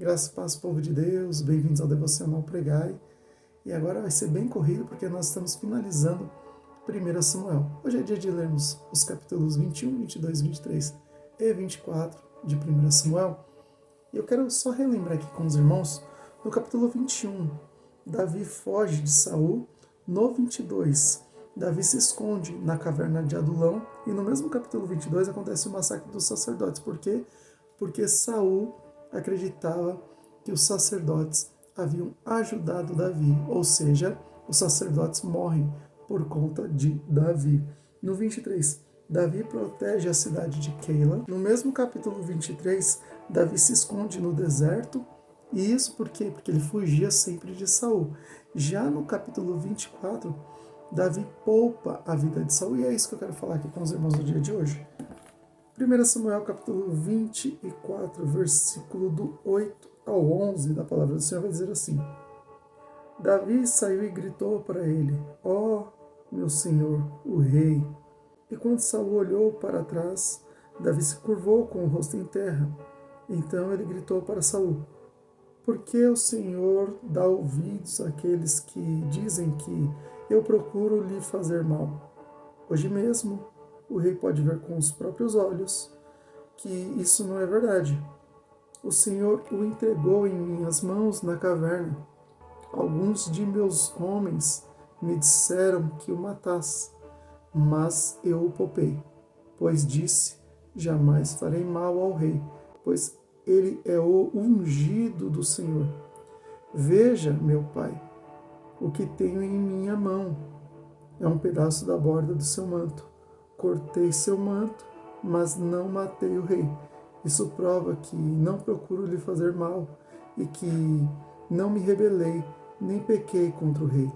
Graças e paz, povo de Deus, bem-vindos ao Devocional Pregai. E agora vai ser bem corrido porque nós estamos finalizando 1 Samuel. Hoje é dia de lermos os capítulos 21, 22, 23 e 24 de 1 Samuel. E eu quero só relembrar aqui com os irmãos, no capítulo 21, Davi foge de Saul. No 22, Davi se esconde na caverna de Adulão. E no mesmo capítulo 22 acontece o massacre dos sacerdotes. Por quê? Porque Saul acreditava que os sacerdotes haviam ajudado Davi, ou seja, os sacerdotes morrem por conta de Davi. No 23, Davi protege a cidade de Keila. No mesmo capítulo 23, Davi se esconde no deserto. E isso por quê? Porque ele fugia sempre de Saul. Já no capítulo 24, Davi poupa a vida de Saul. E é isso que eu quero falar aqui com os irmãos no dia de hoje. 1 Samuel capítulo 24, versículo do 8 ao 11 da palavra do Senhor vai dizer assim: Davi saiu e gritou para ele: Ó, meu senhor, o rei. E quando Saul olhou para trás, Davi se curvou com o rosto em terra. Então ele gritou para Saul: Por que o Senhor dá ouvidos àqueles que dizem que eu procuro lhe fazer mal? Hoje mesmo o rei pode ver com os próprios olhos que isso não é verdade. O Senhor o entregou em minhas mãos na caverna. Alguns de meus homens me disseram que o matasse, mas eu o poupei, pois disse: jamais farei mal ao rei, pois ele é o ungido do Senhor. Veja, meu pai, o que tenho em minha mão. É um pedaço da borda do seu manto. Cortei seu manto, mas não matei o rei. Isso prova que não procuro lhe fazer mal e que não me rebelei, nem pequei contra o rei,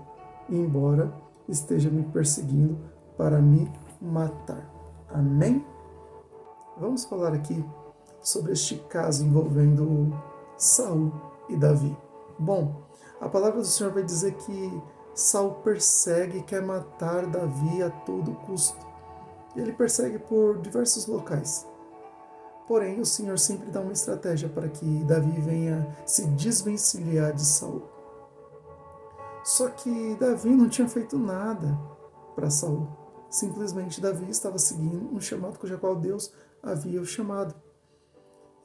embora esteja me perseguindo para me matar. Amém? Vamos falar aqui sobre este caso envolvendo Saul e Davi. Bom, a palavra do Senhor vai dizer que Saul persegue e quer matar Davi a todo custo. Ele persegue por diversos locais. Porém, o Senhor sempre dá uma estratégia para que Davi venha se desvencilhar de Saul. Só que Davi não tinha feito nada para Saul. Simplesmente Davi estava seguindo um chamado cujo qual Deus havia o chamado.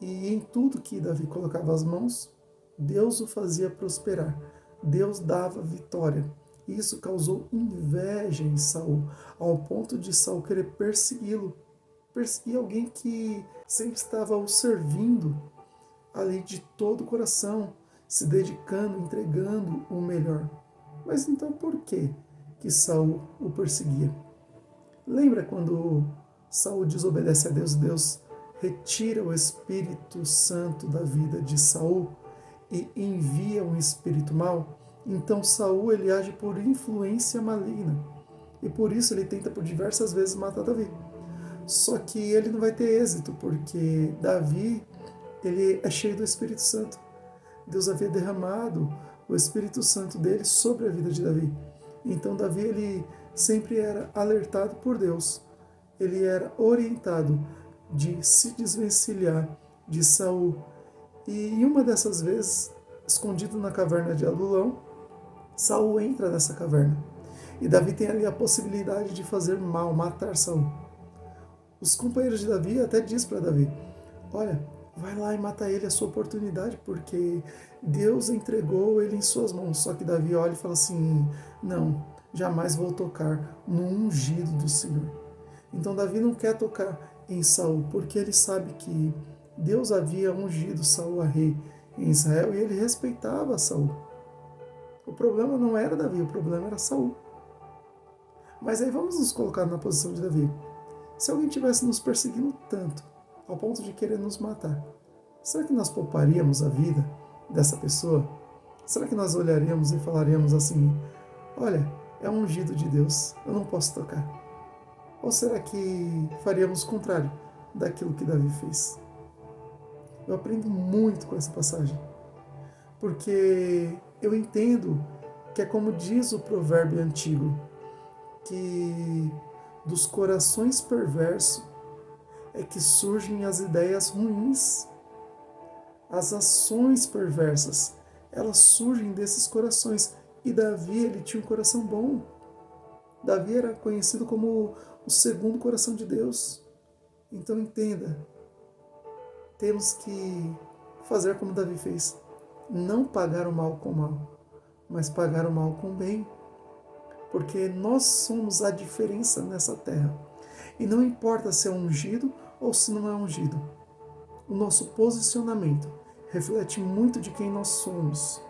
E em tudo que Davi colocava as mãos, Deus o fazia prosperar. Deus dava vitória. Isso causou inveja em Saul, ao ponto de Saul querer persegui-lo. Perseguir alguém que sempre estava o servindo ali de todo o coração, se dedicando, entregando o melhor. Mas então por que Saul o perseguia? Lembra quando Saul desobedece a Deus, Deus retira o Espírito Santo da vida de Saul e envia um espírito mau? Então Saul ele age por influência maligna e por isso ele tenta por diversas vezes matar Davi. Só que ele não vai ter êxito porque Davi ele é cheio do Espírito Santo. Deus havia derramado o Espírito Santo dele sobre a vida de Davi. Então Davi ele sempre era alertado por Deus. Ele era orientado de se desvencilhar de Saul. E em uma dessas vezes, escondido na caverna de Adulão, Saul entra nessa caverna. E Davi tem ali a possibilidade de fazer mal, matar Saul. Os companheiros de Davi até dizem para Davi: olha, vai lá e mata ele, é a sua oportunidade, porque Deus entregou ele em suas mãos. Só que Davi olha e fala assim: não, jamais vou tocar no ungido do Senhor. Então Davi não quer tocar em Saul, porque ele sabe que Deus havia ungido Saul a rei em Israel e ele respeitava Saul. O problema não era Davi, o problema era Saul. Mas aí vamos nos colocar na posição de Davi. Se alguém tivesse nos perseguindo tanto, ao ponto de querer nos matar, será que nós pouparíamos a vida dessa pessoa? Será que nós olharíamos e falaríamos assim: olha, é um ungido de Deus, eu não posso tocar? Ou será que faríamos o contrário daquilo que Davi fez? Eu aprendo muito com essa passagem, porque eu entendo que é como diz o provérbio antigo, que dos corações perversos é que surgem as ideias ruins. As ações perversas, elas surgem desses corações. E Davi, ele tinha um coração bom. Davi era conhecido como o segundo coração de Deus. Então entenda, temos que fazer como Davi fez. Não pagar o mal com o mal, mas pagar o mal com o bem. Porque nós somos a diferença nessa terra. E não importa se é ungido ou se não é ungido. O nosso posicionamento reflete muito de quem nós somos.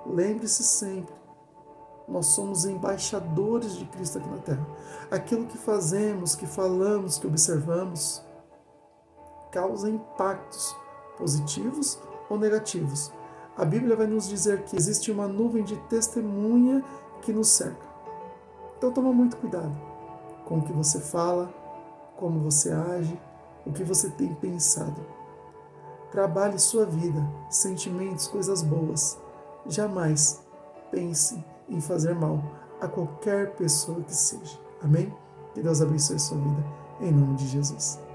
Lembre-se sempre, nós somos embaixadores de Cristo aqui na terra. Aquilo que fazemos, que falamos, que observamos, causa impactos positivos ou negativos. A Bíblia vai nos dizer que existe uma nuvem de testemunha que nos cerca. Então toma muito cuidado com o que você fala, como você age, o que você tem pensado. Trabalhe sua vida, sentimentos, coisas boas. Jamais pense em fazer mal a qualquer pessoa que seja. Amém? Que Deus abençoe a sua vida. Em nome de Jesus.